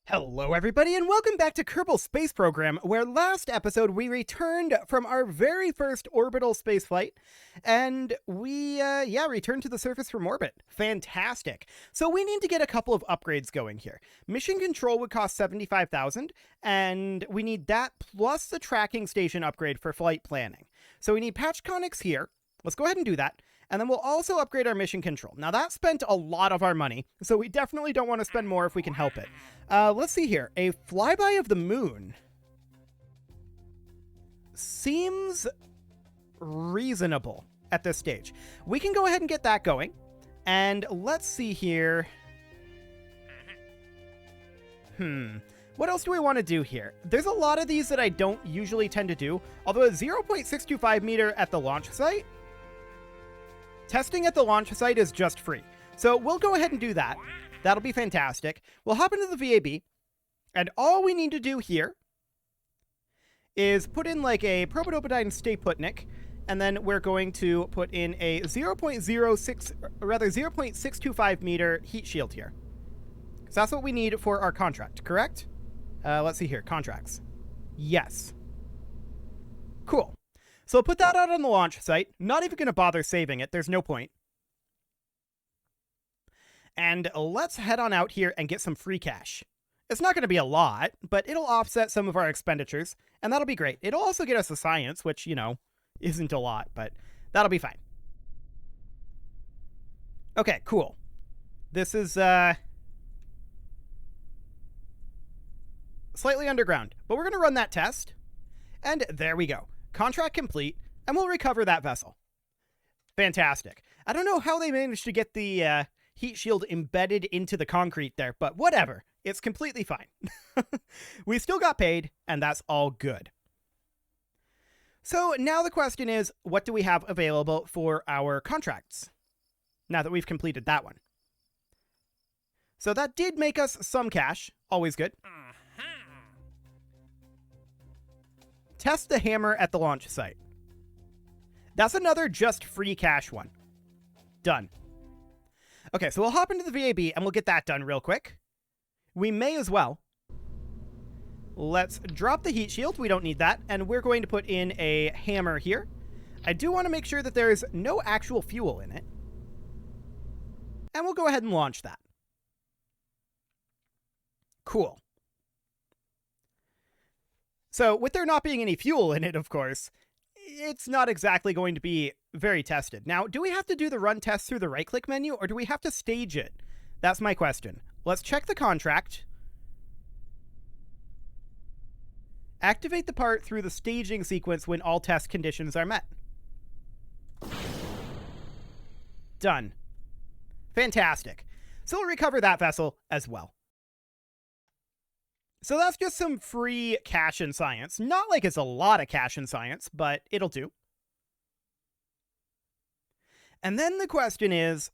Hello everybody and welcome back to Kerbal Space Program, where last episode we returned from our very first orbital spaceflight, and we returned to the surface from orbit. Fantastic. So we need to get a couple of upgrades going here. Mission control would cost 75,000, and we need that plus the tracking station upgrade for flight planning. So we need patch conics here. Let's go ahead and do that. And then we'll also upgrade our mission control. Now that spent a lot of our money, so we definitely don't want to spend more if we can help it. Let's see here. A flyby of the moon seems reasonable at this stage. We can go ahead and get that going. And let's see here. What else do we want to do here? There's a lot of these that I don't usually tend to do, although a 0.625 meter at the launch site, testing at the launch site is just free. So we'll go ahead and do that. That'll be fantastic. We'll hop into the VAB, and all we need to do here is put in like a Probodopodine Stay-Putnik, and then we're going to put in a 0.625 meter heat shield here. So that's what we need for our contract, correct? Let's see here, contracts. Yes. Cool. So put that out on the launch site. Not even going to bother saving it. There's no point. And let's head on out here and get some free cash. It's not going to be a lot, but it'll offset some of our expenditures, and that'll be great. It'll also get us a science, which, you know, isn't a lot, but that'll be fine. Okay, cool. This is slightly underground, but we're going to run that test. And there we go. Contract complete, and we'll recover that vessel. Fantastic. I don't know how they managed to get the heat shield embedded into the concrete there, but whatever. It's completely fine. We still got paid, and that's all good. So now the question is, what do we have available for our contracts now that we've completed that one? So that did make us some cash. Always good. Test the hammer at the launch site. That's another just free cash one. Done. Okay, so we'll hop into the VAB and we'll get that done real quick. We may as well. Let's drop the heat shield. We don't need that. And we're going to put in a hammer here. I do want to make sure that there's no actual fuel in it. And we'll go ahead and launch that. Cool. So with there not being any fuel in it, of course, it's not exactly going to be very tested. Now, do we have to do the run test through the right-click menu, or do we have to stage it? That's my question. Let's check the contract. Activate the part through the staging sequence when all test conditions are met. Done. Fantastic. So we'll recover that vessel as well. So that's just some free cash in science. Not like it's a lot of cash in science, but it'll do. And then the question is,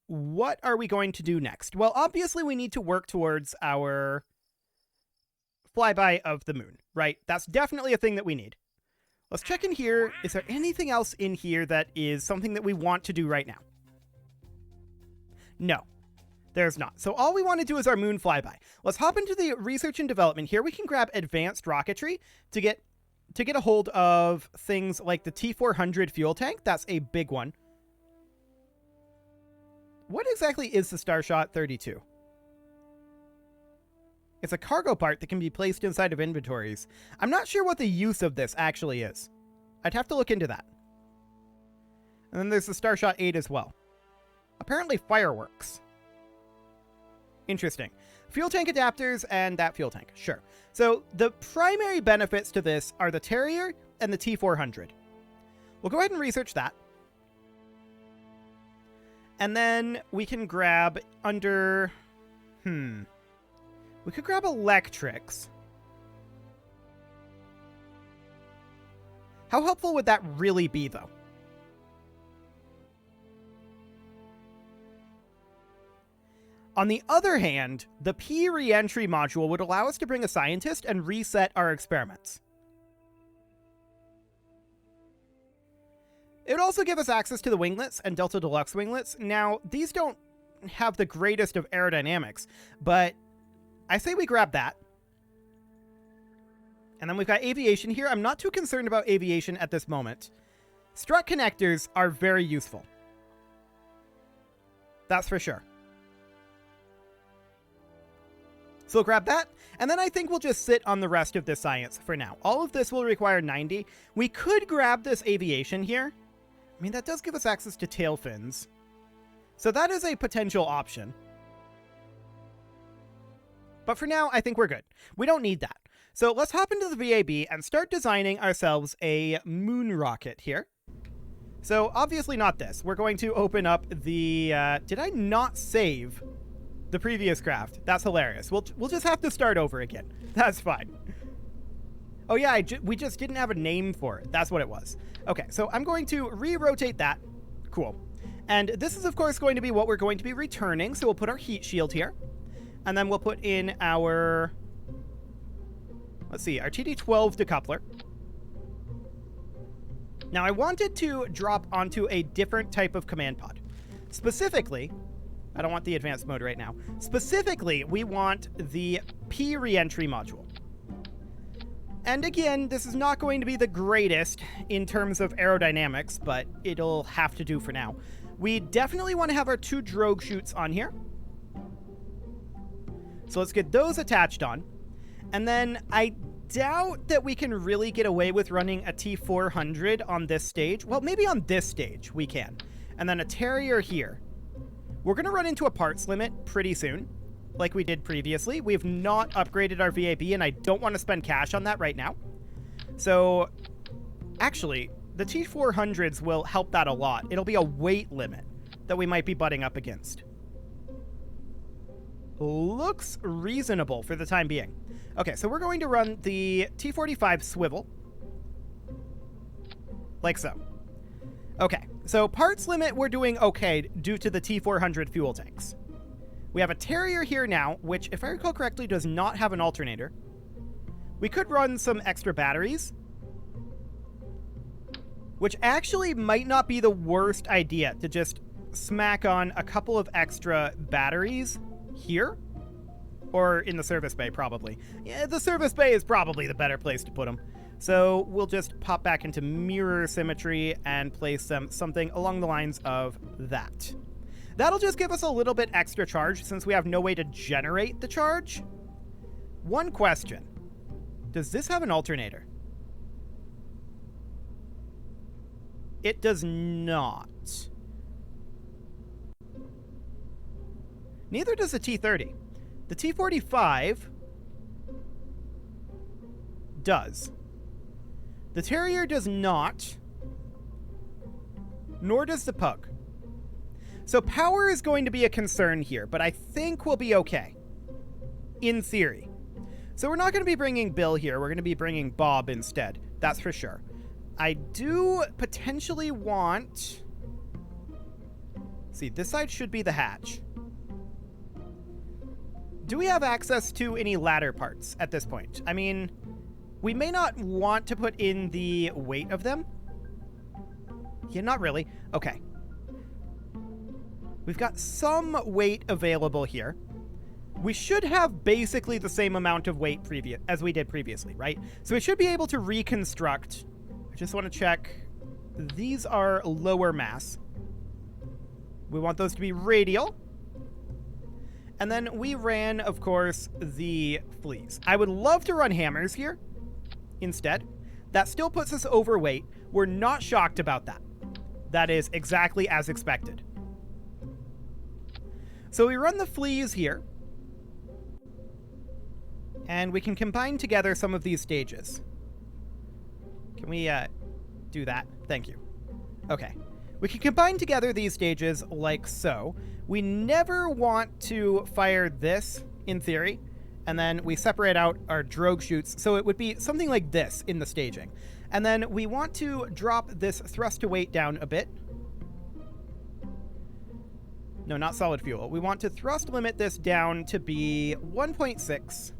what are we going to do next? Well, obviously we need to work towards our flyby of the moon, right? That's definitely a thing that we need. Let's check in here. Is there anything else in here that is something that we want to do right now? No. There's not. So all we want to do is our moon flyby. Let's hop into the research and development here. We can grab advanced rocketry to get a hold of things like the T400 fuel tank. That's a big one. What exactly is the Starshot 32? It's a cargo part that can be placed inside of inventories. I'm not sure what the use of this actually is. I'd have to look into that. And then there's the Starshot 8 as well. Apparently fireworks. Interesting. Fuel tank adapters and that fuel tank. Sure. So the primary benefits to this are the Terrier and the T400. We'll go ahead and research that. And then we can grab under... We could grab electrics. How helpful would that really be, though? On the other hand, the P re-entry module would allow us to bring a scientist and reset our experiments. It would also give us access to the winglets and Delta Deluxe winglets. Now, these don't have the greatest of aerodynamics, but I say we grab that. And then we've got aviation here. I'm not too concerned about aviation at this moment. Strut connectors are very useful. That's for sure. So we'll grab that, and then I think we'll just sit on the rest of this science for now. All of this will require 90. We could grab this aviation here. I mean, that does give us access to tail fins. So that is a potential option. But for now, I think we're good. We don't need that. So let's hop into the VAB and start designing ourselves a moon rocket here. So obviously not this. We're going to open up the... did I not save the previous craft? That's hilarious. We'll just have to start over again. That's fine. Oh yeah, we just didn't have a name for it. That's what it was. Okay, so I'm going to re-rotate that. Cool. And this is, of course, going to be what we're going to be returning. So we'll put our heat shield here. And then we'll put in our... let's see, our TD12 decoupler. Now, I wanted to drop onto a different type of command pod. Specifically, I don't want the advanced mode right now. Specifically, we want the P reentry module. And again, this is not going to be the greatest in terms of aerodynamics, but it'll have to do for now. We definitely want to have our 2 drogue chutes on here. So let's get those attached on. And then I doubt that we can really get away with running a T400 on this stage. Well, maybe on this stage we can. And then a Terrier here. We're going to run into a parts limit pretty soon, like we did previously. We have not upgraded our VAB, and I don't want to spend cash on that right now. So, actually, the T400s will help that a lot. It'll be a weight limit that we might be butting up against. Looks reasonable for the time being. Okay, so we're going to run the T45 swivel. Like so. Okay, so parts limit we're doing okay due to the T400 fuel tanks. We have a Terrier here now, which, if I recall correctly, does not have an alternator. We could run some extra batteries, which actually might not be the worst idea to just smack on a couple of extra batteries here. Or in the service bay, probably. Yeah, the service bay is probably the better place to put them. So we'll just pop back into mirror symmetry and place them something along the lines of that. That'll just give us a little bit extra charge since we have no way to generate the charge. One question. Does this have an alternator? It does not. Neither does the T30. The T45 does. The Terrier does not, nor does the Pug. So power is going to be a concern here, but I think we'll be okay, in theory. So we're not going to be bringing Bill here. We're going to be bringing Bob instead. That's for sure. I do potentially want... see, this side should be the hatch. Do we have access to any ladder parts at this point? I mean, we may not want to put in the weight of them. Yeah, not really. Okay. We've got some weight available here. We should have basically the same amount of weight as we did previously, right? So we should be able to reconstruct. I just want to check. These are lower mass. We want those to be radial. And then we ran, of course, the fleas. I would love to run hammers here instead. That still puts us overweight. We're not shocked about that. That is exactly as expected. So we run the fleas here. And we can combine together some of these stages. Can we do that? Thank you. Okay. We can combine together these stages like so. We never want to fire this, in theory, and then we separate out our drogue chutes, so it would be something like this in the staging. And then we want to drop this thrust to weight down a bit. No, not solid fuel. We want to thrust limit this down to be 1.6.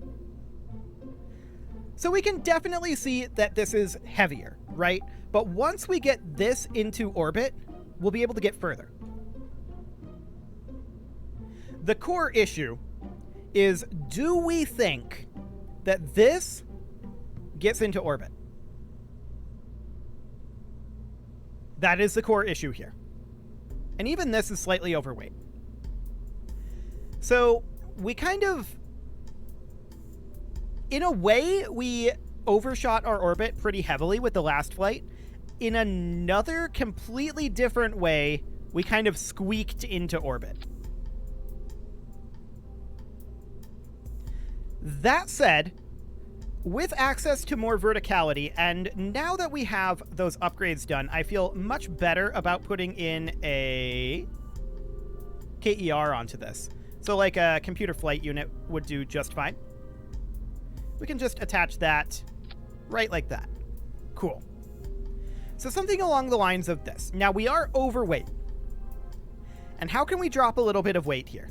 So we can definitely see that this is heavier, right? But once we get this into orbit, we'll be able to get further. The core issue is, do we think that this gets into orbit? That is the core issue here. And even this is slightly overweight. So we kind of, in a way, we overshot our orbit pretty heavily with the last flight. In another completely different way, we kind of squeaked into orbit. That said, with access to more verticality, and now that we have those upgrades done, I feel much better about putting in a KER onto this. So like a computer flight unit would do just fine. We can just attach that right like that. Cool. So something along the lines of this. Now we are overweight. And how can we drop a little bit of weight here?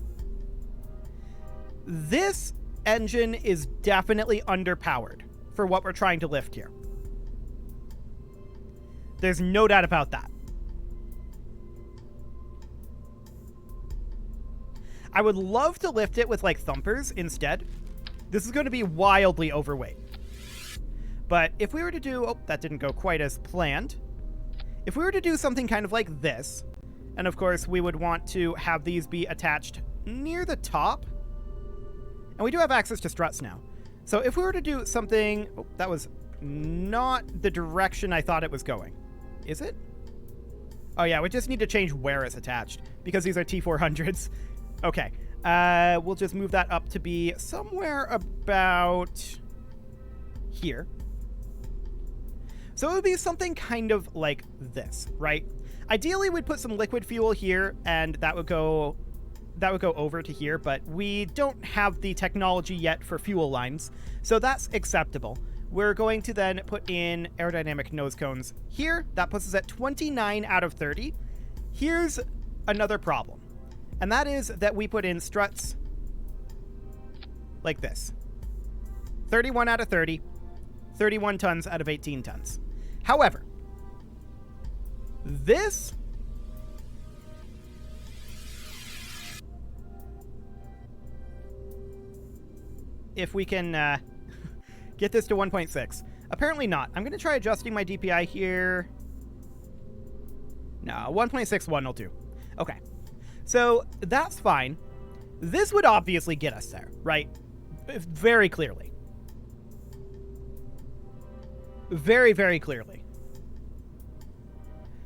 This engine is definitely underpowered for what we're trying to lift here. There's no doubt about that. I would love to lift it with like thumpers instead. This is going to be wildly overweight. But if we were to do, oh, that didn't go quite as planned. If we were to do something kind of like this, and of course we would want to have these be attached near the top. And we do have access to struts now. So if we were to do something, oh, that was not the direction I thought it was going. Is it? Oh yeah, we just need to change where it's attached because these are T400s. Okay, we'll just move that up to be somewhere about here. So it would be something kind of like this, right? Ideally, we'd put some liquid fuel here, and that would go over to here, but we don't have the technology yet for fuel lines, so that's acceptable. We're going to then put in aerodynamic nose cones here. That puts us at 29 out of 30. Here's another problem, and that is that we put in struts like this. 31 out of 30, 31 tons out of 18 tons. However, this if we can get this to 1.6. Apparently not. I'm going to try adjusting my DPI here. No, 1.61 will do. Okay. So that's fine. This would obviously get us there, right? Very clearly. Very, very clearly.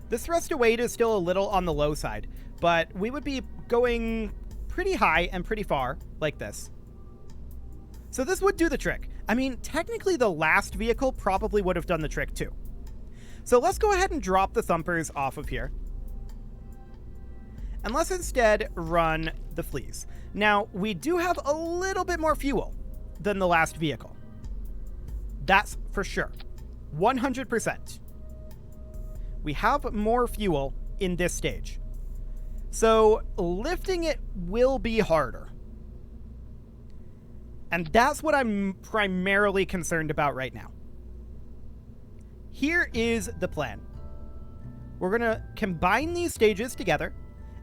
This thrust to weight is still a little on the low side, but we would be going pretty high and pretty far like this. So this would do the trick. I mean, technically the last vehicle probably would have done the trick too. So let's go ahead and drop the thumpers off of here. And let's instead run the fleas. Now, we do have a little bit more fuel than the last vehicle. That's for sure. 100%. We have more fuel in this stage. So lifting it will be harder. And that's what I'm primarily concerned about right now. Here is the plan. We're going to combine these stages together,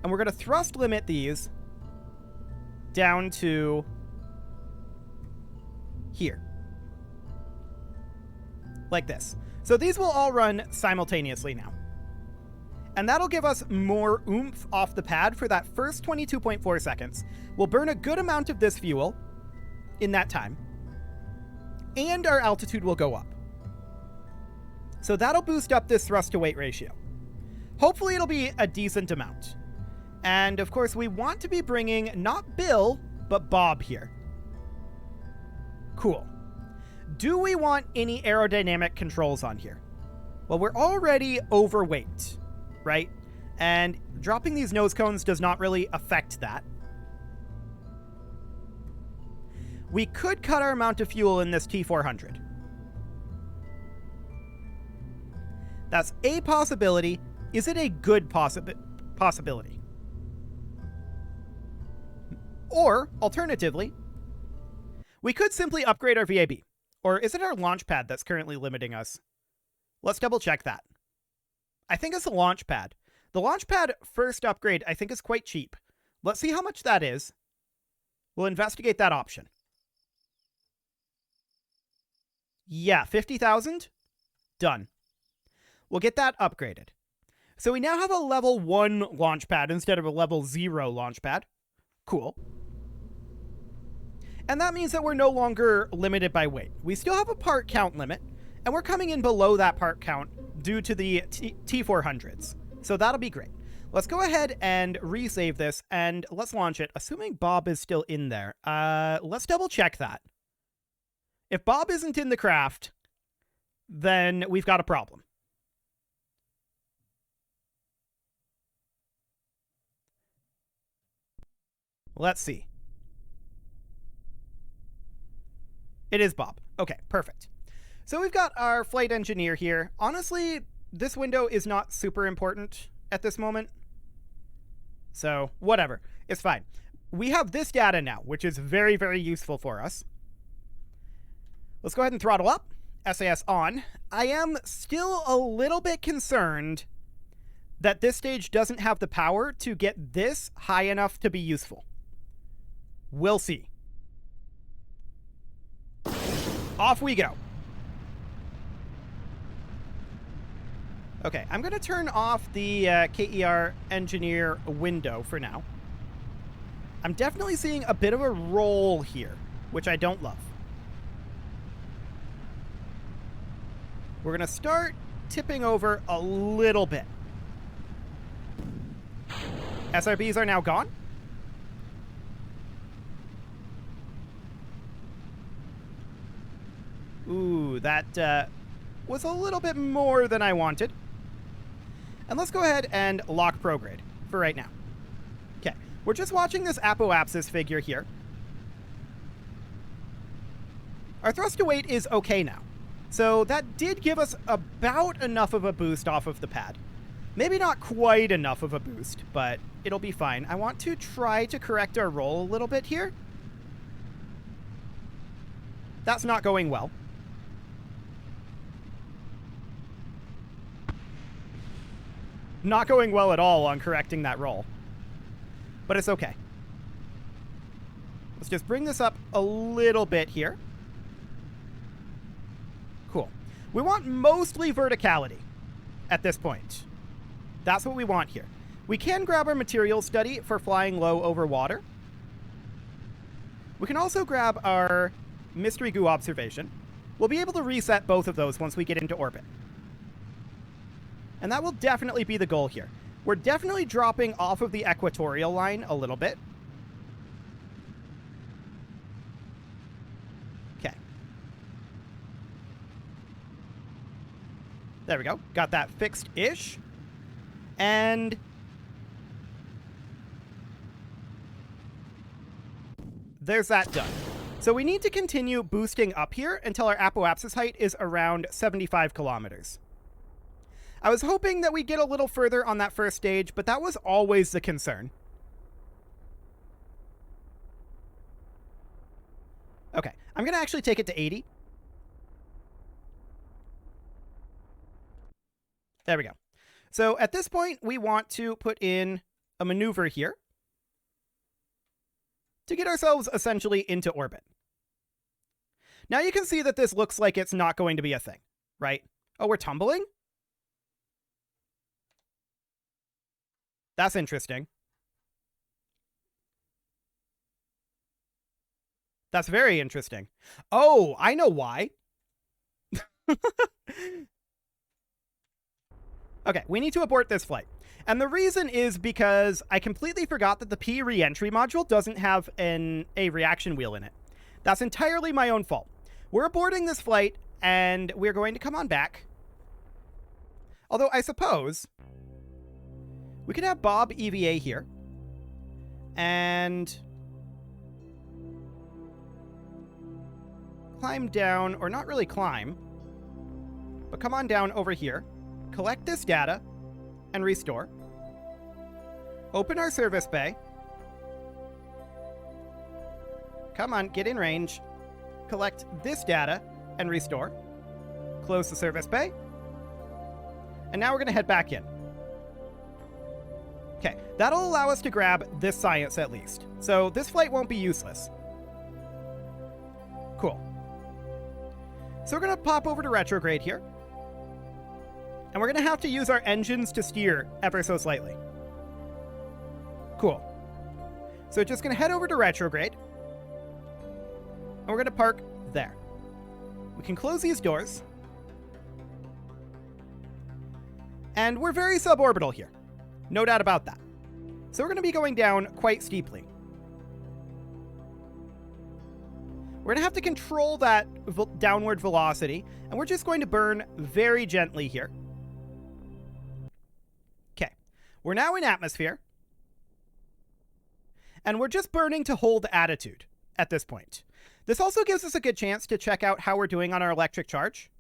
and we're going to thrust limit these down to here. Like this. So these will all run simultaneously now. And that'll give us more oomph off the pad for that first 22.4 seconds. We'll burn a good amount of this fuel in that time, and our altitude will go up. So that'll boost up this thrust to weight ratio. Hopefully it'll be a decent amount. And of course we want to be bringing not Bill, but Bob here. Cool. Do we want any aerodynamic controls on here? Well, we're already overweight, right? And dropping these nose cones does not really affect that. We could cut our amount of fuel in this T400. That's a possibility. Is it a good possibility? Or, alternatively, we could simply upgrade our VAB. Or is it our Launchpad that's currently limiting us? Let's double check that. I think it's the Launchpad. The Launchpad first upgrade, I think, is quite cheap. Let's see how much that is. We'll investigate that option. Yeah, 50,000? Done. We'll get that upgraded. So we now have a level 1 Launchpad instead of a level 0 Launchpad. Cool. And that means that we're no longer limited by weight. We still have a part count limit, and we're coming in below that part count due to the T400s. So that'll be great. Let's go ahead and resave this, and let's launch it, assuming Bob is still in there. Let's double check that. If Bob isn't in the craft, then we've got a problem. Let's see. It is Bob. Okay, perfect. So we've got our flight engineer here. Honestly, this window is not super important at this moment. So, whatever. It's fine. We have this data now, which is very, very useful for us. Let's go ahead and throttle up. SAS on. I am still a little bit concerned that this stage doesn't have the power to get this high enough to be useful. We'll see. Off we go. Okay, I'm going to turn off the KER engineer window for now. I'm definitely seeing a bit of a roll here, which I don't love. We're going to start tipping over a little bit. SRBs are now gone. Ooh, that was a little bit more than I wanted. And let's go ahead and lock prograde for right now. Okay, we're just watching this apoapsis figure here. Our thrust to weight is okay now. So that did give us about enough of a boost off of the pad. Maybe not quite enough of a boost, but it'll be fine. I want to try to correct our roll a little bit here. That's not going well. Not going well at all on correcting that roll. But it's okay. Let's just bring this up a little bit here. Cool. We want mostly verticality at this point. That's what we want here. We can grab our material study for flying low over water. We can also grab our mystery goo observation. We'll be able to reset both of those once we get into orbit. And that will definitely be the goal here. We're definitely dropping off of the equatorial line a little bit. Okay. There we go. Got that fixed-ish. And there's that done. So we need to continue boosting up here until our apoapsis height is around 75 kilometers. I was hoping that we'd get a little further on that first stage, but that was always the concern. Okay, I'm going to actually take it to 80. There we go. So at this point, we want to put in a maneuver here to get ourselves essentially into orbit. Now you can see that this looks like it's not going to be a thing, right? Oh, we're tumbling? That's interesting. That's very interesting. Oh, I know why. Okay, we need to abort this flight. And the reason is because I completely forgot that the P re-entry module doesn't have a reaction wheel in it. That's entirely my own fault. We're aborting this flight, and we're going to come on back. Although I suppose we could have Bob EVA here. And climb down, or not really climb, but come on down over here. Collect this data and restore. Open our service bay. Come on, get in range. Collect this data and restore. Close the service bay. And now we're going to head back in. Okay, that'll allow us to grab this science at least. So this flight won't be useless. Cool. So we're going to pop over to retrograde here. And we're going to have to use our engines to steer ever so slightly. Cool. So just going to head over to retrograde. And we're going to park there. We can close these doors. And we're very suborbital here. No doubt about that. So we're going to be going down quite steeply. We're going to have to control that downward velocity, and we're just going to burn very gently here. Okay. We're now in atmosphere. And we're just burning to hold attitude at this point. This also gives us a good chance to check out how we're doing on our electric charge.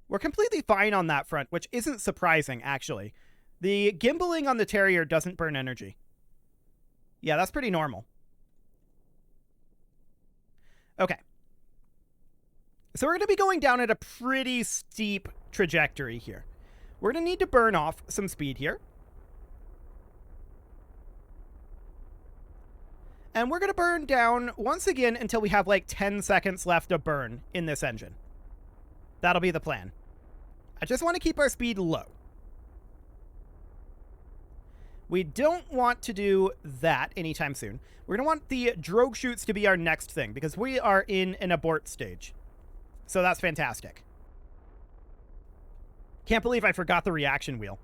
We're completely fine on that front, which isn't surprising, actually. The gimbaling on the Terrier doesn't burn energy. Yeah, that's pretty normal. Okay. So we're going to be going down at a pretty steep trajectory here. We're going to need to burn off some speed here. And we're going to burn down once again until we have like 10 seconds left to burn in this engine. That'll be the plan. I just want to keep our speed low. We don't want to do that anytime soon. We're going to want the drogue chutes to be our next thing because we are in an abort stage. So that's fantastic. Can't believe I forgot the reaction wheel.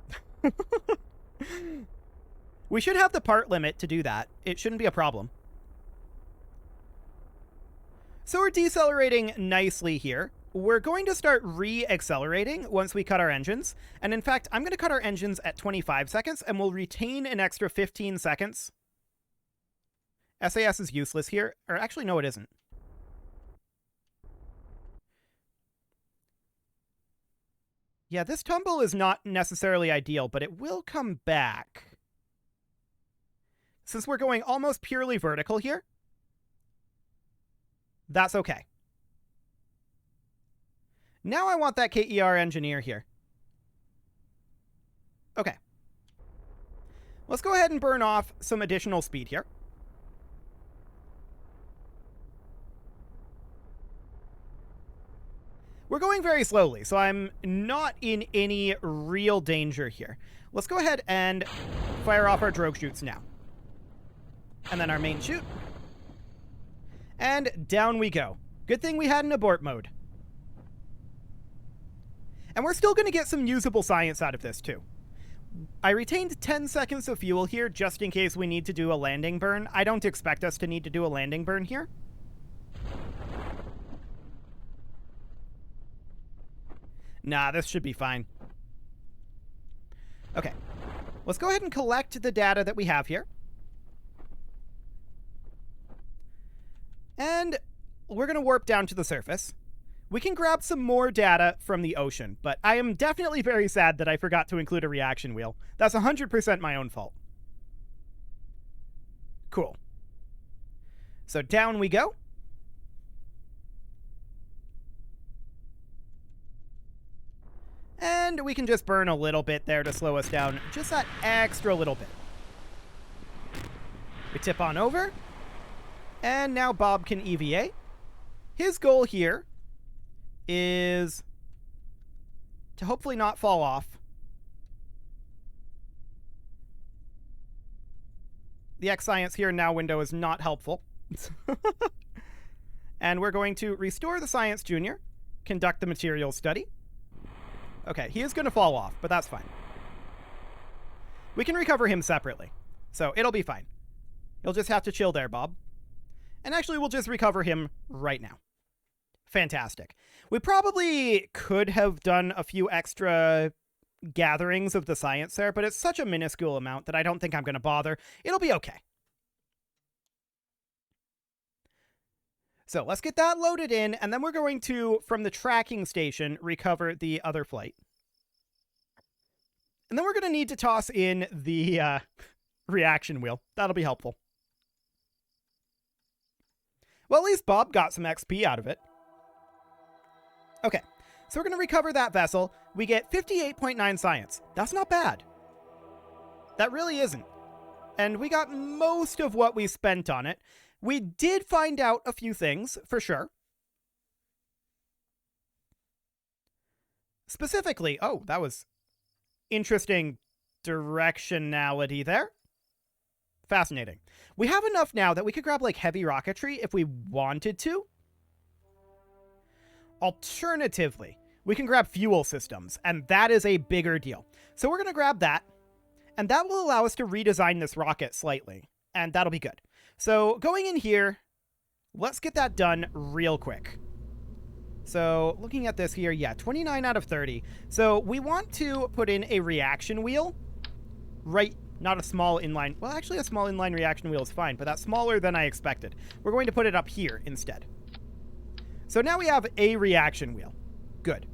We should have the part limit to do that. It shouldn't be a problem. So we're decelerating nicely here. We're going to start re-accelerating once we cut our engines. And in fact, I'm going to cut our engines at 25 seconds and we'll retain an extra 15 seconds. SAS is useless here. Or actually, no, it isn't. Yeah, this tumble is not necessarily ideal, but it will come back. Since we're going almost purely vertical here, that's okay. Now I want that KER engineer here. Okay. Let's go ahead and burn off some additional speed here. We're going very slowly, so I'm not in any real danger here. Let's go ahead and fire off our drogue chutes now. And then our main chute. And down we go. Good thing we had an abort mode. And we're still going to get some usable science out of this, too. I retained 10 seconds of fuel here just in case we need to do a landing burn. I don't expect us to need to do a landing burn here. Nah, this should be fine. Okay. Let's go ahead and collect the data that we have here. And we're going to warp down to the surface. We can grab some more data from the ocean, but I am definitely very sad that I forgot to include a reaction wheel. That's 100% my own fault. Cool. So down we go. And we can just burn a little bit there to slow us down. Just that extra little bit. We tip on over. And now Bob can EVA. His goal here is to hopefully not fall off. The X Science Here Now window is not helpful. And we're going to restore the Science Junior, conduct the material study. Okay, he is going to fall off, but that's fine. We can recover him separately, so it'll be fine. You'll just have to chill there, Bob. And actually, we'll just recover him right now. Fantastic. We probably could have done a few extra gatherings of the science there, but it's such a minuscule amount that I don't think I'm going to bother. It'll be okay. So let's get that loaded in, and then we're going to, from the tracking station, recover the other flight. And then we're going to need to toss in the reaction wheel. That'll be helpful. Well, at least Bob got some XP out of it. Okay, so we're going to recover that vessel. We get 58.9 science. That's not bad. That really isn't. And we got most of what we spent on it. We did find out a few things, for sure. Specifically, oh, that was interesting directionality there. Fascinating. We have enough now that we could grab, like, heavy rocketry if we wanted to. Alternatively, we can grab fuel systems, and that is a bigger deal. So we're going to grab that, and that will allow us to redesign this rocket slightly, and that'll be good. So going in here, let's get that done real quick. So looking at this here, yeah, 29 out of 30. So we want to put in a reaction wheel, right? Not a small inline. Well, actually a small inline reaction wheel is fine, but that's smaller than I expected. We're going to put it up here instead. So now we have a reaction wheel. Good.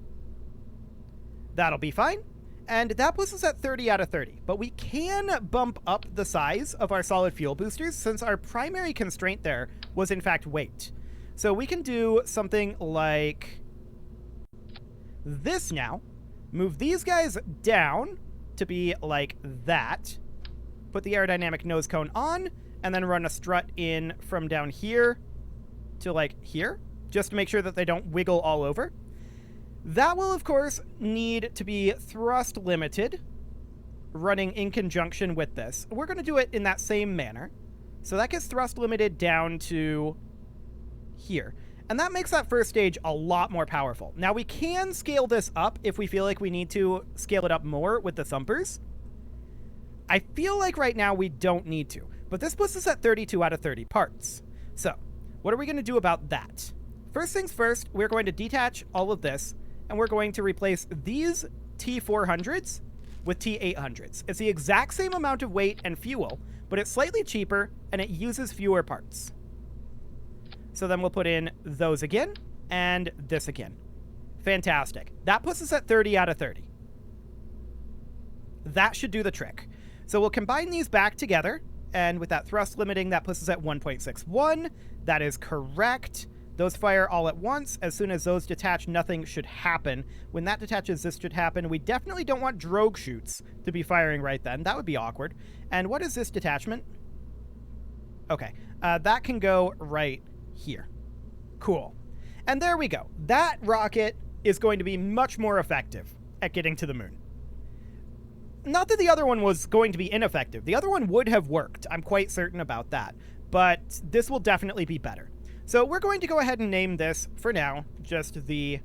That'll be fine. And that puts us at 30 out of 30. But we can bump up the size of our solid fuel boosters since our primary constraint there was in fact weight. So we can do something like this now. Move these guys down to be like that. Put the aerodynamic nose cone on, and then run a strut in from down here to like here, just to make sure that they don't wiggle all over. That will, of course, need to be thrust limited, running in conjunction with this. We're going to do it in that same manner. So that gets thrust limited down to here. And that makes that first stage a lot more powerful. Now, we can scale this up if we feel like we need to scale it up more with the thumpers. I feel like right now we don't need to, but this puts us at 32 out of 30 parts. So what are we going to do about that? First things first, we're going to detach all of this, and we're going to replace these T400s with T800s. It's the exact same amount of weight and fuel, but it's slightly cheaper, and it uses fewer parts. So then we'll put in those again, and this again. Fantastic. That puts us at 30 out of 30. That should do the trick. So we'll combine these back together, and with that thrust limiting, that puts us at 1.61. That is correct. Those fire all at once. As soon as those detach, nothing should happen. When that detaches, this should happen. We definitely don't want drogue chutes to be firing right then. That would be awkward. And what is this detachment? Okay, that can go right here. Cool. And there we go. That rocket is going to be much more effective at getting to the moon. Not that the other one was going to be ineffective. The other one would have worked. I'm quite certain about that. But this will definitely be better. So we're going to go ahead and name this, for now, just the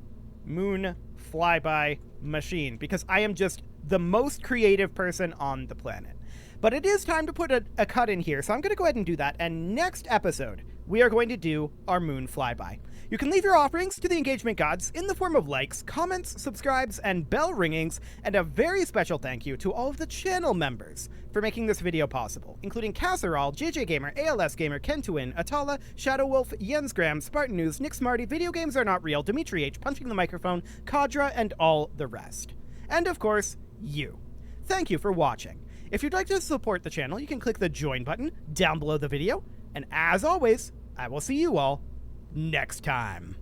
Moon Flyby Machine, because I am just the most creative person on the planet. But it is time to put a cut in here, so I'm going to go ahead and do that. And next episode, we are going to do our Moon Flyby. You can leave your offerings to the engagement gods in the form of likes, comments, subscribes, and bell ringings, and a very special thank you to all of the channel members for making this video possible, including Casserole, JJ Gamer, ALS Gamer, Kentuin, Atala, Shadow Wolf, Jensgram, Spartan News, Nick Smarty, Video Games Are Not Real, Dimitri H, Punching the Microphone, Kadra, and all the rest. And of course, you. Thank you for watching. If you'd like to support the channel, you can click the join button down below the video, and as always, I will see you all next time.